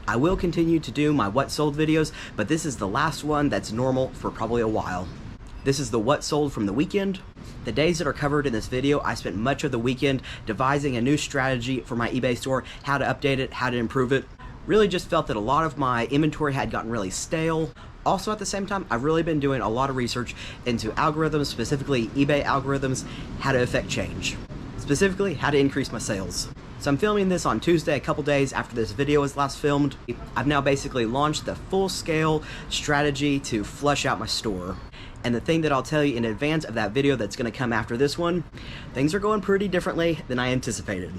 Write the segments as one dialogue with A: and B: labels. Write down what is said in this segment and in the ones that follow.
A: I will continue to do my what sold videos, but this is the last one that's normal for probably a while. This is the what sold from the weekend. The days that are covered in this video, I spent much of the weekend devising a new strategy for my eBay store, how to update it, how to improve it. Really just felt that a lot of my inventory had gotten really stale. Also at the same time, I've really been doing a lot of research into algorithms, specifically eBay algorithms, how to affect change. Specifically, how to increase my sales. So I'm filming this on Tuesday, a couple days after this video was last filmed. I've now basically launched the full-scale strategy to flush out my store. And the thing that I'll tell you in advance of that video that's going to come after this one, things are going pretty differently than I anticipated.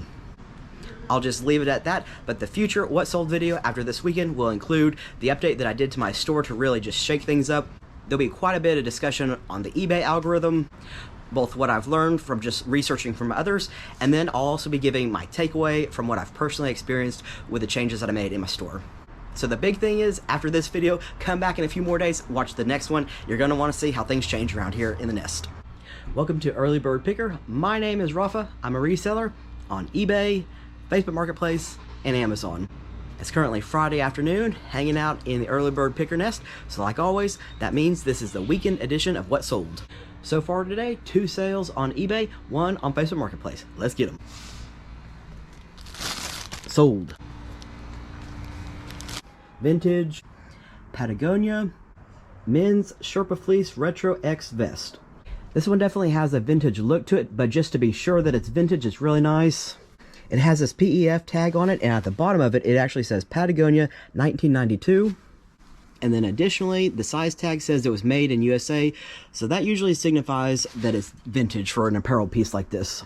A: I'll just leave it at that, but the future what sold video after this weekend will include the update that I did to my store to really just shake things up. There'll be quite a bit of discussion on the eBay algorithm, both what I've learned from just researching from others, and then I'll also be giving my takeaway from what I've personally experienced with the changes that I made in my store. So the big thing is, after this video, come back in a few more days, watch the next one. You're going to want to see how things change around here in the nest. Welcome to Early Bird Picker. My name is Rafa. I'm a reseller on eBay, Facebook Marketplace, and Amazon. It's currently Friday afternoon, hanging out in the Early Bird Picker nest. So like always, that means this is the weekend edition of What Sold. So far today, 2 sales on eBay, 1 on Facebook Marketplace. Let's get them. Sold. Vintage Patagonia men's Sherpa fleece retro X vest. This one definitely has a vintage look to it, but just to be sure that it's vintage, it's really nice. It has this PEF tag on it, and at the bottom of it, it actually says Patagonia 1992. And then additionally, the size tag says it was made in USA, so that usually signifies that it's vintage for an apparel piece like this.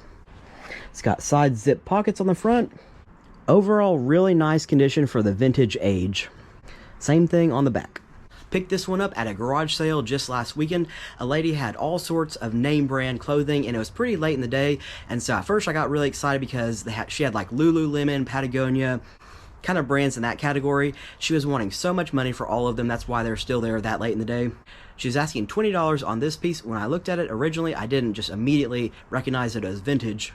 A: It's got side zip pockets on the front. Overall, really nice condition for the vintage age. Same thing on the back. Picked this one up at a garage sale just last weekend. A lady had all sorts of name brand clothing, and it was pretty late in the day, and so at first I got really excited because she had like Lululemon, Patagonia, kind of brands in that category. She was wanting so much money for all of them, that's why they're still there that late in the day. She was asking $20 on this piece. When I looked at it originally, I didn't just immediately recognize it as vintage.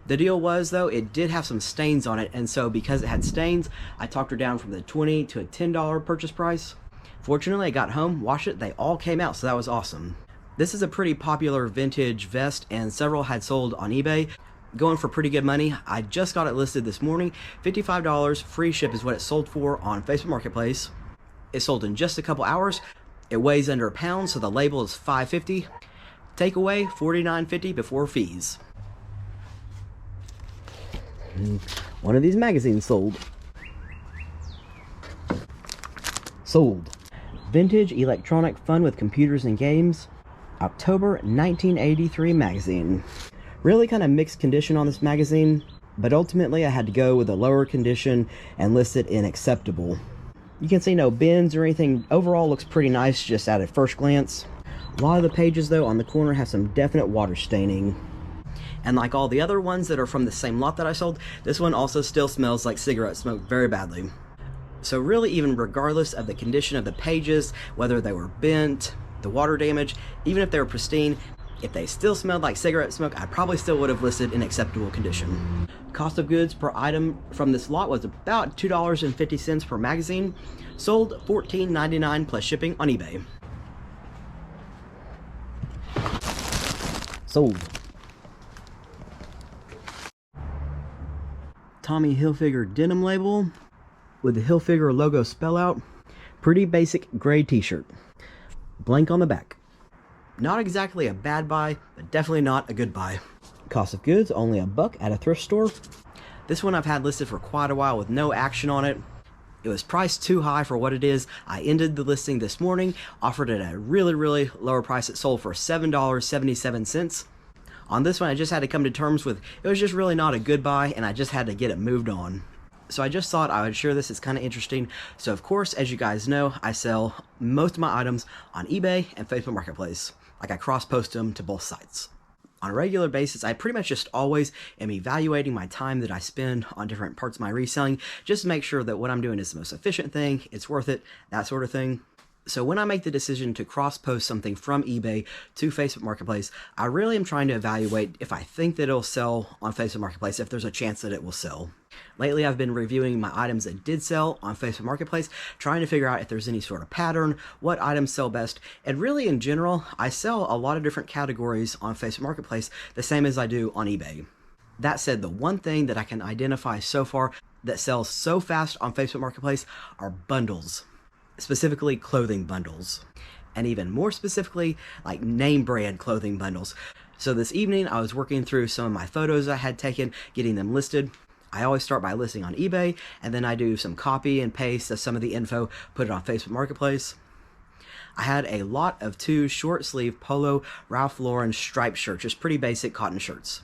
A: The deal was, though, it did have some stains on it, and so because it had stains, I talked her down from the $20 to a $10 purchase price. Fortunately, I got home, washed it, they all came out, so that was awesome. This is a pretty popular vintage vest, and several had sold on eBay, going for pretty good money. I just got it listed this morning. $55, free ship is what it sold for on Facebook Marketplace. It sold in just a couple hours. It weighs under a pound, so the label is $5.50. Takeaway, $49.50 before fees. One of these magazines sold. Sold. Vintage Electronic Fun with Computers and Games, October 1983 magazine. Really kind of mixed condition on this magazine, but ultimately I had to go with a lower condition and list it in acceptable. You can see no bends or anything. Overall looks pretty nice just at a first glance. A lot of the pages though on the corner have some definite water staining. And like all the other ones that are from the same lot that I sold, this one also still smells like cigarette smoke very badly. So really, even regardless of the condition of the pages, whether they were bent, the water damage, even if they were pristine, if they still smelled like cigarette smoke, I probably still would have listed in acceptable condition. Cost of goods per item from this lot was about $2.50 per magazine. Sold $14.99 plus shipping on eBay. Sold. Tommy Hilfiger denim label with the Hilfiger logo spell out. Pretty basic gray t-shirt. Blank on the back. Not exactly a bad buy, but definitely not a good buy. Cost of goods, only $1 at a thrift store. This one I've had listed for quite a while with no action on it. It was priced too high for what it is. I ended the listing this morning, offered it at a really lower price. It sold for $7.77. On this one, I just had to come to terms with it was just really not a good buy, and I just had to get it moved on. So I just thought I would share this. It's kind of interesting. So of course, as you guys know, I sell most of my items on eBay and Facebook Marketplace. Like I cross-post them to both sites. On a regular basis, I pretty much just always am evaluating my time that I spend on different parts of my reselling, just to make sure that what I'm doing is the most efficient thing, it's worth it, that sort of thing. So when I make the decision to cross-post something from eBay to Facebook Marketplace, I really am trying to evaluate if I think that it'll sell on Facebook Marketplace, if there's a chance that it will sell. Lately, I've been reviewing my items that did sell on Facebook Marketplace, trying to figure out if there's any sort of pattern, what items sell best, and really in general, I sell a lot of different categories on Facebook Marketplace, the same as I do on eBay. That said, the one thing that I can identify so far that sells so fast on Facebook Marketplace are bundles. Specifically clothing bundles, and even more specifically like name brand clothing bundles. So this evening I was working through some of my photos I had taken, getting them listed. I always start by listing on eBay, and then I do some copy and paste of some of the info, put it on Facebook Marketplace. I had a lot of 2 short sleeve polo Ralph Lauren striped shirts, just pretty basic cotton shirts.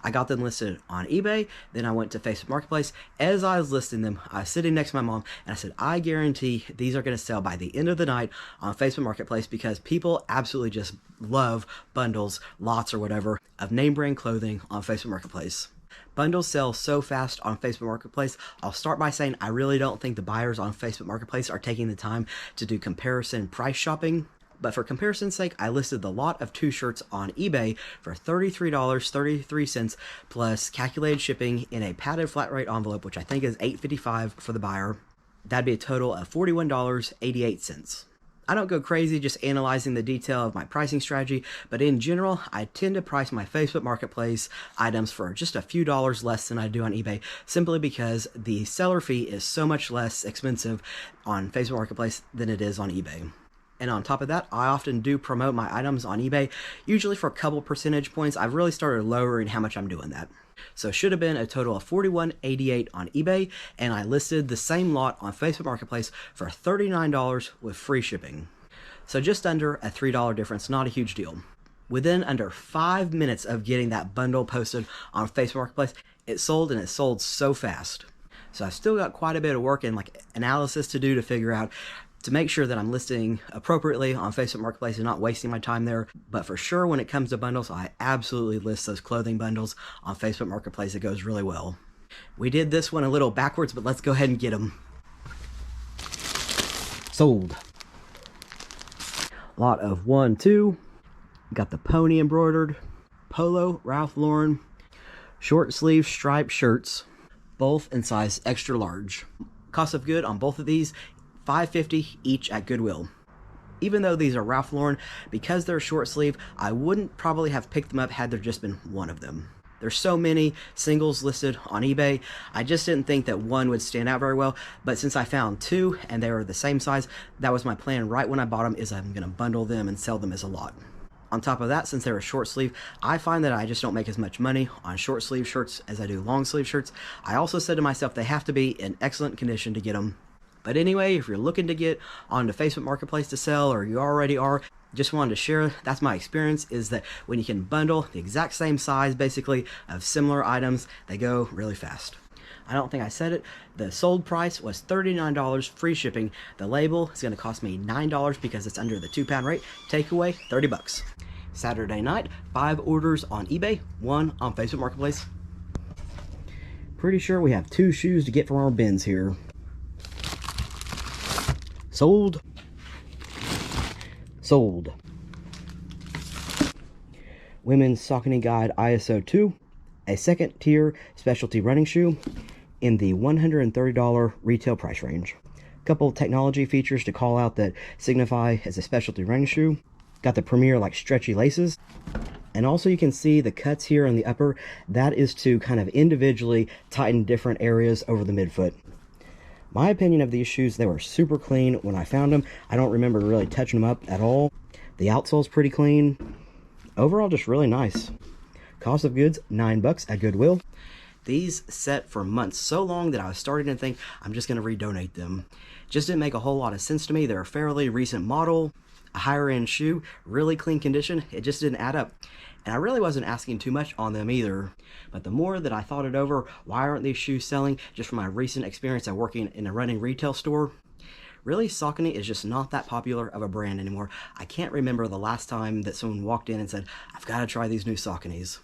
A: I got them listed on eBay, then I went to Facebook Marketplace. As I was listing them, I was sitting next to my mom, and I said, I guarantee these are going to sell by the end of the night on Facebook Marketplace because people absolutely just love bundles, lots or whatever, of name brand clothing on Facebook Marketplace. Bundles sell so fast on Facebook Marketplace. I'll start by saying I really don't think the buyers on Facebook Marketplace are taking the time to do comparison price shopping. But for comparison's sake, I listed the lot of 2 shirts on eBay for $33.33 plus calculated shipping in a padded flat rate envelope, which I think is $8.55 for the buyer. That'd be a total of $41.88. I don't go crazy just analyzing the detail of my pricing strategy, but in general, I tend to price my Facebook Marketplace items for just a few dollars less than I do on eBay, simply because the seller fee is so much less expensive on Facebook Marketplace than it is on eBay. And on top of that, I often do promote my items on eBay, usually for a couple percentage points. I've really started lowering how much I'm doing that. So it should have been a total of $41.88 on eBay, and I listed the same lot on Facebook Marketplace for $39 with free shipping. So just under a $3 difference, not a huge deal. Within under 5 minutes of getting that bundle posted on Facebook Marketplace, it sold, and it sold so fast. So I've still got quite a bit of work and analysis to do to figure out to make sure that I'm listing appropriately on Facebook Marketplace and not wasting my time there. But for sure, when it comes to bundles, I absolutely list those clothing bundles on Facebook Marketplace. It goes really well. We did this one a little backwards, but let's go ahead and get them. Sold. Lot of 1, 2. Got the pony embroidered, polo Ralph Lauren, short sleeve striped shirts, both in size extra large. Cost of good on both of these, $5.50 each at Goodwill. Even though these are Ralph Lauren, because they're short sleeve, I wouldn't probably have picked them up had there just been one of them. There's so many singles listed on eBay, I just didn't think that one would stand out very well, but since I found 2 and they were the same size, that was my plan right when I bought them, is I'm going to bundle them and sell them as a lot. On top of that, since they're a short sleeve, I find that I just don't make as much money on short sleeve shirts as I do long sleeve shirts. I also said to myself they have to be in excellent condition to get them. But anyway, if you're looking to get onto Facebook Marketplace to sell, or you already are, just wanted to share, that's my experience, is that when you can bundle the exact same size, basically, of similar items, they go really fast. I don't think I said it, the sold price was $39 free shipping. The label is going to cost me $9 because it's under the £2 rate. Takeaway, $30. Saturday night, 5 orders on eBay, 1 on Facebook Marketplace. Pretty sure we have 2 shoes to get from our bins here. Sold. Sold. Women's Saucony Guide ISO 2, a second tier specialty running shoe in the $130 retail price range. Couple technology features to call out that signify as a specialty running shoe. Got the premier stretchy laces. And also you can see the cuts here on the upper. That is to kind of individually tighten different areas over the midfoot. My opinion of these shoes, they were super clean when I found them. I don't remember really touching them up at all. The outsole's pretty clean. Overall, just really nice. Cost of goods, $9 at Goodwill. These set for months, so long that I was starting to think I'm just going to redonate them. Just didn't make a whole lot of sense to me. They're a fairly recent model, a higher end shoe, really clean condition. It just didn't add up. And I really wasn't asking too much on them either. But the more that I thought it over, why aren't these shoes selling? Just from my recent experience of working in a running retail store, really Saucony is just not that popular of a brand anymore. I can't remember the last time that someone walked in and said, I've got to try these new Sauconys.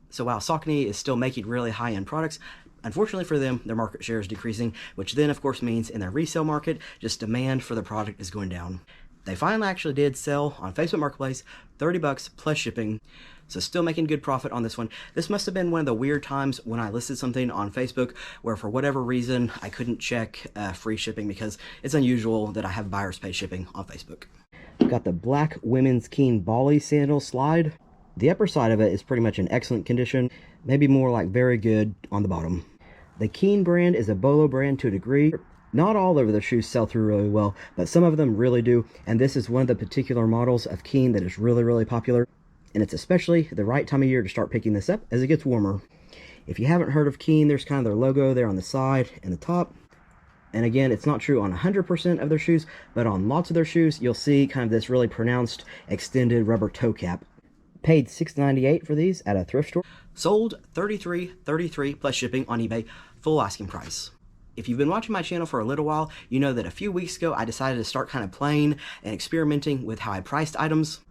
A: So while Saucony is still making really high-end products, unfortunately for them, their market share is decreasing, which then of course means in their resale market, just demand for the product is going down. They finally actually did sell on Facebook Marketplace, 30 bucks plus shipping. So still making good profit on this one. This must have been one of the weird times when I listed something on Facebook where for whatever reason I couldn't check free shipping, because it's unusual that I have buyers pay shipping on Facebook. Got the black women's Keen Bali sandal slide. The upper side of it is pretty much in excellent condition, maybe more like very good on the bottom. The Keen brand is a BOLO brand to a degree. Not all of their shoes sell through really well, but some of them really do, and this is one of the particular models of Keen that is really popular. And it's especially the right time of year to start picking this up as it gets warmer. If you haven't heard of Keen, there's kind of their logo there on the side and the top. And again, it's not true on 100% of their shoes, but on lots of their shoes, you'll see kind of this really pronounced extended rubber toe cap. Paid $6.98 for these at a thrift store. Sold $33.33 plus shipping on eBay, full asking price. If you've been watching my channel for a little while, you know that a few weeks ago I decided to start kind of playing and experimenting with how I priced items.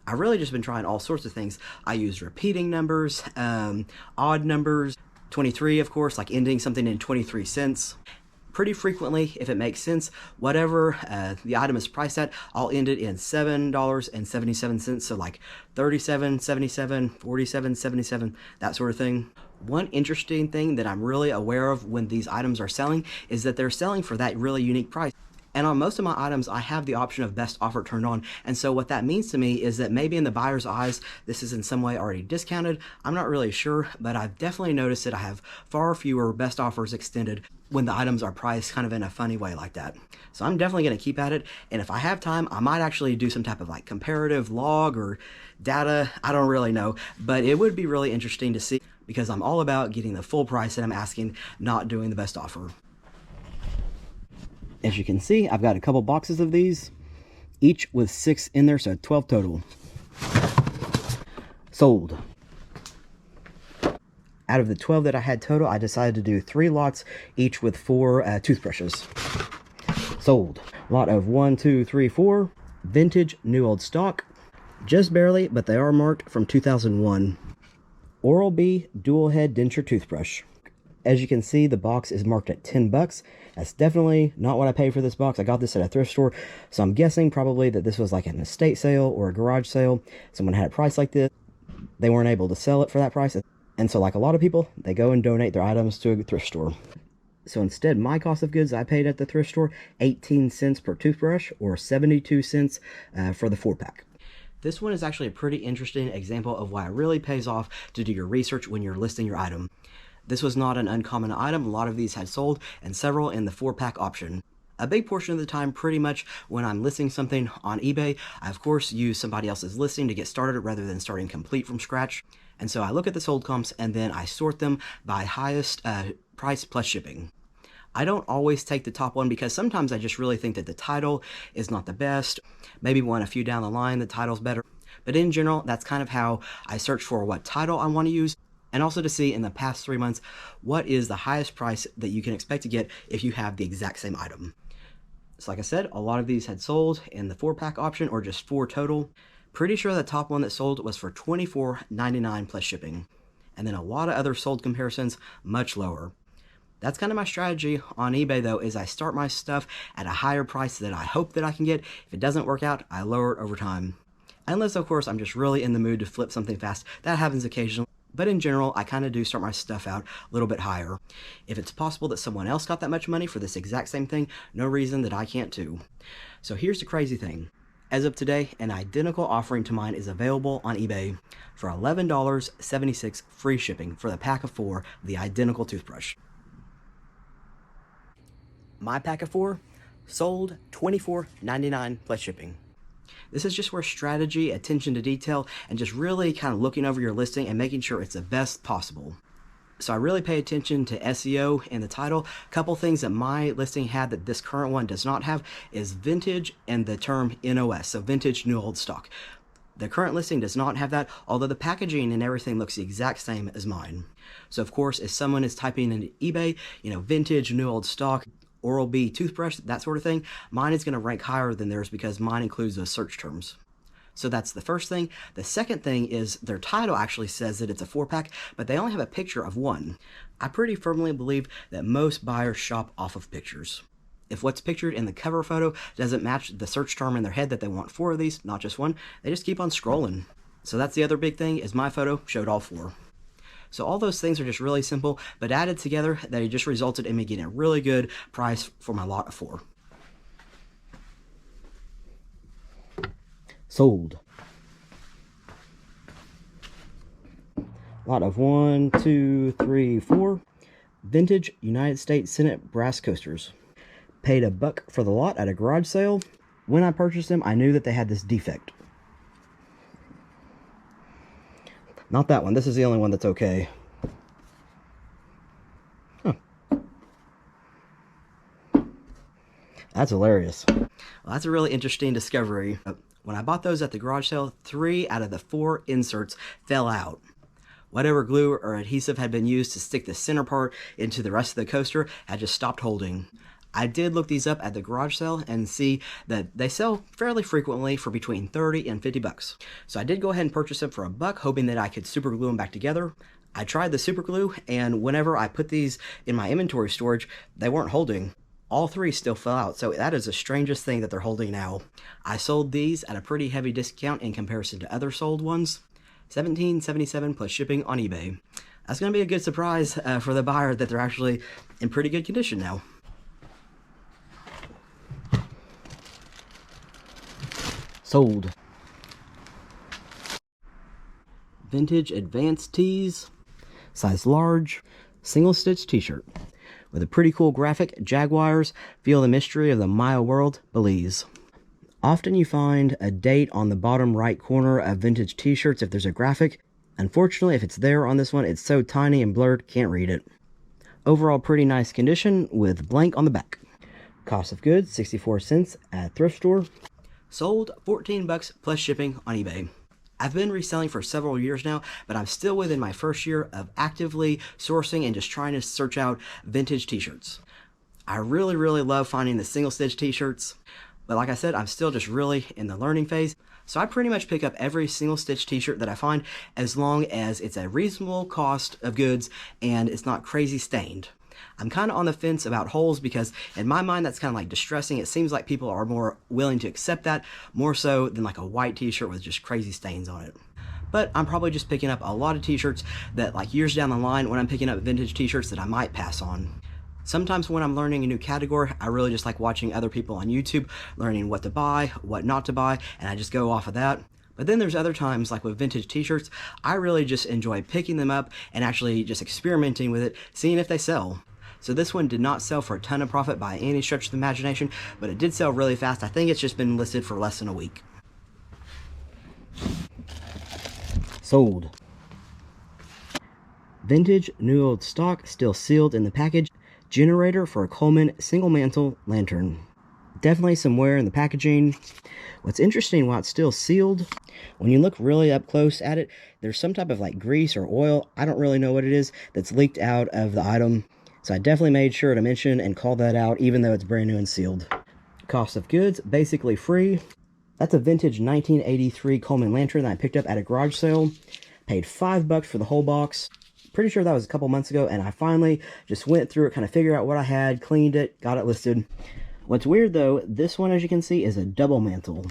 A: I've really just been trying all sorts of things. I used repeating numbers, odd numbers, 23 of course, like ending something in 23 cents. Pretty frequently, if it makes sense, whatever the item is priced at, I'll end it in $7.77, so like 37.77, 47.77, that sort of thing. One interesting thing that I'm really aware of when these items are selling is that they're selling for that really unique price. And on most of my items, I have the option of best offer turned on. And so what that means to me is that maybe in the buyer's eyes, this is in some way already discounted. I'm not really sure, but I've definitely noticed that I have far fewer best offers extended when the items are priced kind of in a funny way like that. So I'm definitely going to keep at it. And if I have time, I might actually do some type of like comparative log or data. I don't really know, but it would be really interesting to see, because I'm all about getting the full price that I'm asking, not doing the best offer. As you can see, I've got a couple boxes of these, each with 6 in there, so 12 total. Sold. Out of the 12 that I had total, I decided to do 3 lots, each with 4 toothbrushes. Sold. Lot of 1, 2, 3, 4. Vintage, new old stock. Just barely, but they are marked from 2001. Oral-B dual head denture toothbrush. As you can see, the box is marked at 10 bucks. That's definitely not what I paid for this box. I got this at a thrift store, so I'm guessing probably that this was like an estate sale or a garage sale. Someone had a price like this. They weren't able to sell it for that price. And so like a lot of people, they go and donate their items to a thrift store. So instead, my cost of goods I paid at the thrift store, 18 cents per toothbrush or 72 cents for the 4-pack. This one is actually a pretty interesting example of why it really pays off to do your research when you're listing your item. This was not an uncommon item. A lot of these had sold, and several in the 4-pack option. A big portion of the time, pretty much, when I'm listing something on eBay, I of course use somebody else's listing to get started rather than starting complete from scratch. And so I look at the sold comps and then I sort them by highest price plus shipping. I don't always take the top one, because sometimes I just really think that the title is not the best. Maybe one a few down the line, the title's better. But in general, that's kind of how I search for what title I want to use. And also to see in the past 3 months, what is the highest price that you can expect to get if you have the exact same item. So like I said, a lot of these had sold in the 4-pack option, or just 4 total. Pretty sure the top one that sold was for $24.99 plus shipping. And then a lot of other sold comparisons much lower. That's kind of my strategy on eBay though, is I start my stuff at a higher price that I hope that I can get. If it doesn't work out, I lower it over time. Unless of course I'm just really in the mood to flip something fast. That happens occasionally. But in general, I kind of do start my stuff out a little bit higher. If it's possible that someone else got that much money for this exact same thing, no reason that I can't too. So here's the crazy thing. As of today, an identical offering to mine is available on eBay for $11.76 free shipping for the pack of 4, the identical toothbrush. My pack of 4 sold $24.99 plus shipping. This is just where strategy, attention to detail, and just really kind of looking over your listing and making sure it's the best possible. So I really pay attention to SEO in the title. A couple things that my listing had that this current one does not have is vintage and the term NOS, so vintage new old stock. The current listing does not have that, although the packaging and everything looks the exact same as mine. So of course, if someone is typing into eBay, vintage new old stock, Oral-B toothbrush, that sort of thing, mine is going to rank higher than theirs because mine includes those search terms. So that's the first thing. The second thing is their title actually says that it's a 4-pack, but they only have a picture of one. I pretty firmly believe that most buyers shop off of pictures. If what's pictured in the cover photo doesn't match the search term in their head that they want 4 of these, not just one, they just keep on scrolling. So that's the other big thing, is my photo showed all 4. So all those things are just really simple, but added together, they just resulted in me getting a really good price for my lot of 4. Sold. Lot of 1, 2, 3, 4. Vintage United States Senate brass coasters. Paid $1 for the lot at a garage sale. When I purchased them, I knew that they had this defect. Not that one. This is the only one that's okay. Huh. That's hilarious. Well, that's a really interesting discovery. When I bought those at the garage sale, 3 out of the 4 inserts fell out. Whatever glue or adhesive had been used to stick the center part into the rest of the coaster had just stopped holding. I did look these up at the garage sale and see that they sell fairly frequently for between 30 and 50 bucks. So I did go ahead and purchase them for $1, hoping that I could super glue them back together. I tried the super glue, and whenever I put these in my inventory storage, they weren't holding. All 3 still fell out, so that is the strangest thing that they're holding now. I sold these at a pretty heavy discount in comparison to other sold ones. $17.77 plus shipping on eBay. That's going to be a good surprise for the buyer that they're actually in pretty good condition now. Sold. Vintage Advanced Tees, size large, single stitch t-shirt with a pretty cool graphic, Jaguars, feel the mystery of the Maya world, Belize. Often you find a date on the bottom right corner of vintage t-shirts if there's a graphic. Unfortunately, if it's there on this one, it's so tiny and blurred, can't read it. Overall pretty nice condition with blank on the back. Cost of goods, 64 cents at thrift store. Sold $14 plus shipping on eBay. I've been reselling for several years now, but I'm still within my first year of actively sourcing and just trying to search out vintage t-shirts. I really love finding the single stitch t-shirts, but like I said, I'm still just really in the learning phase. So I pretty much pick up every single stitch t-shirt that I find as long as it's a reasonable cost of goods and it's not crazy stained. I'm kind of on the fence about holes because in my mind that's kind of like distressing. It seems like people are more willing to accept that more so than like a white t-shirt with just crazy stains on it. But I'm probably just picking up a lot of t-shirts that like years down the line when I'm picking up vintage t-shirts that I might pass on. Sometimes when I'm learning a new category, I really just like watching other people on YouTube, learning what to buy, what not to buy, and I just go off of that. But then there's other times, like with vintage t-shirts, I really just enjoy picking them up and actually just experimenting with it, seeing if they sell. So this one did not sell for a ton of profit by any stretch of the imagination, but it did sell really fast. I think it's just been listed for less than a week. Sold. Vintage, new old stock, still sealed in the package. Generator for a Coleman single mantle lantern. Definitely some wear in the packaging. What's interesting, while it's still sealed, when you look really up close at it, there's some type of like grease or oil, I don't really know what it is, that's leaked out of the item. So I definitely made sure to mention and call that out even though it's brand new and sealed. Cost of goods, basically free. That's a vintage 1983 Coleman lantern that I picked up at a garage sale. Paid $5 for the whole box. Pretty sure that was a couple months ago, and I finally just went through it, kind of figured out what I had, cleaned it, got it listed. What's weird though, this one, as you can see, is a double mantle.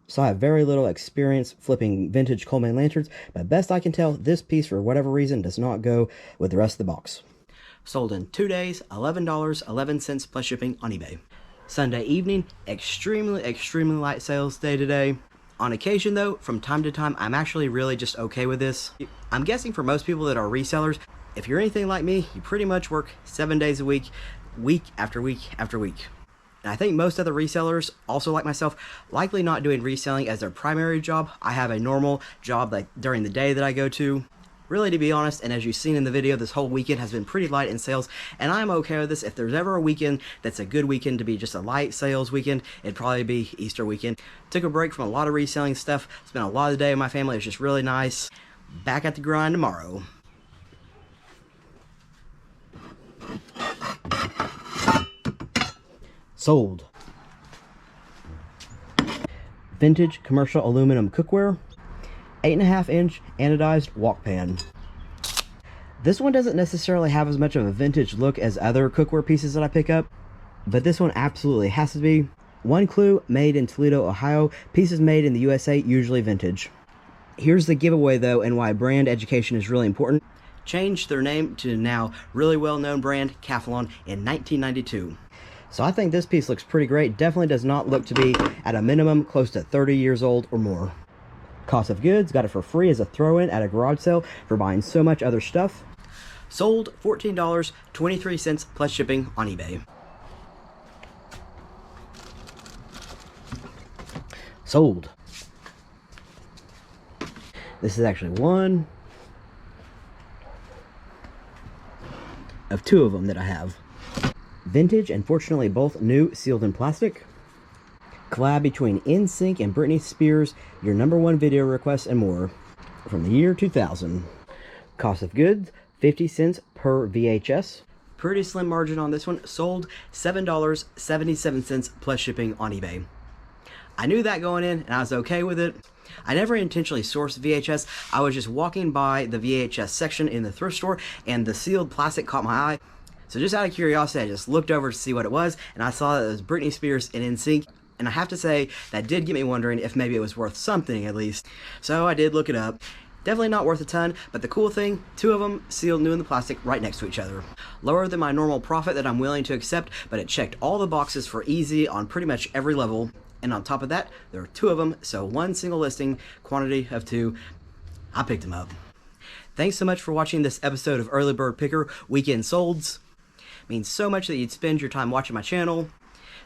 A: So I have very little experience flipping vintage Coleman lanterns, but best I can tell, this piece for whatever reason does not go with the rest of the box. Sold in 2 days, $11.11 plus shipping on eBay. Sunday evening, extremely light sales day today. On occasion though, from time to time, I'm actually really just okay with this. I'm guessing for most people that are resellers, if you're anything like me, you pretty much work 7 days a week, week after week after week. And I think most other resellers, also like myself, likely not doing reselling as their primary job. I have a normal job like during the day that I go to. Really, to be honest, and as you've seen in the video, this whole weekend has been pretty light in sales, and I'm okay with this. If there's ever a weekend that's a good weekend to be just a light sales weekend, it'd probably be Easter weekend. Took a break from a lot of reselling stuff. Spent a lot of the day with my family. It was just really nice. Back at the grind tomorrow. Sold. Vintage commercial aluminum cookware. 8.5 inch anodized wok pan. This one doesn't necessarily have as much of a vintage look as other cookware pieces that I pick up. but this one absolutely has to be. One clue, made in Toledo, Ohio. Pieces made in the USA, usually vintage. Here's the giveaway though, and why brand education is really important. Changed their name to now really well-known brand Calphalon in 1992. So I think this piece looks pretty great. Definitely does not look to be at a minimum close to 30 years old or more. Cost of goods, got it for free as a throw-in at a garage sale for buying so much other stuff. Sold $14.23 plus shipping on eBay. Sold. This is actually one of two of them that I have. Vintage, and fortunately both new, sealed in plastic. Collab between NSYNC and Britney Spears, your #1 video request and more. From the year 2000. Cost of goods, 50 cents per VHS. Pretty slim margin on this one. Sold $7.77 plus shipping on eBay. I knew that going in, and I was okay with it. I never intentionally sourced VHS. I was just walking by the VHS section in the thrift store, and the sealed plastic caught my eye. So just out of curiosity, I just looked over to see what it was, and I saw that it was Britney Spears and NSYNC. And I have to say, that did get me wondering if maybe it was worth something at least. So I did look it up. Definitely not worth a ton, but the cool thing, two of them sealed new in the plastic right next to each other. Lower than my normal profit that I'm willing to accept, but it checked all the boxes for easy on pretty much every level. And on top of that, there are two of them, so one single listing, quantity of two. I picked them up. Thanks so much for watching this episode of Early Bird Picker Weekend Solds. It means so much that you'd spend your time watching my channel.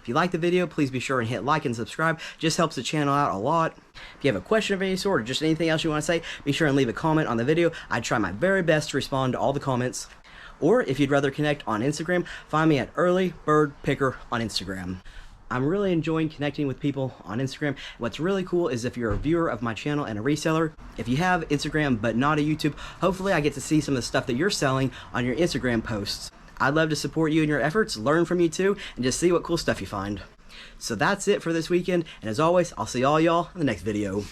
A: If you like the video, please be sure and hit like and subscribe. Just helps the channel out a lot. If you have a question of any sort or just anything else you want to say, be sure and leave a comment on the video. I try my very best to respond to all the comments. Or if you'd rather connect on Instagram, find me at Early Bird Picker on Instagram. I'm really enjoying connecting with people on Instagram. What's really cool is if you're a viewer of my channel and a reseller, if you have Instagram but not a YouTube, hopefully I get to see some of the stuff that you're selling on your Instagram posts. I'd love to support you in your efforts, learn from you too, and just see what cool stuff you find. So that's it for this weekend, and as always, I'll see all y'all in the next video.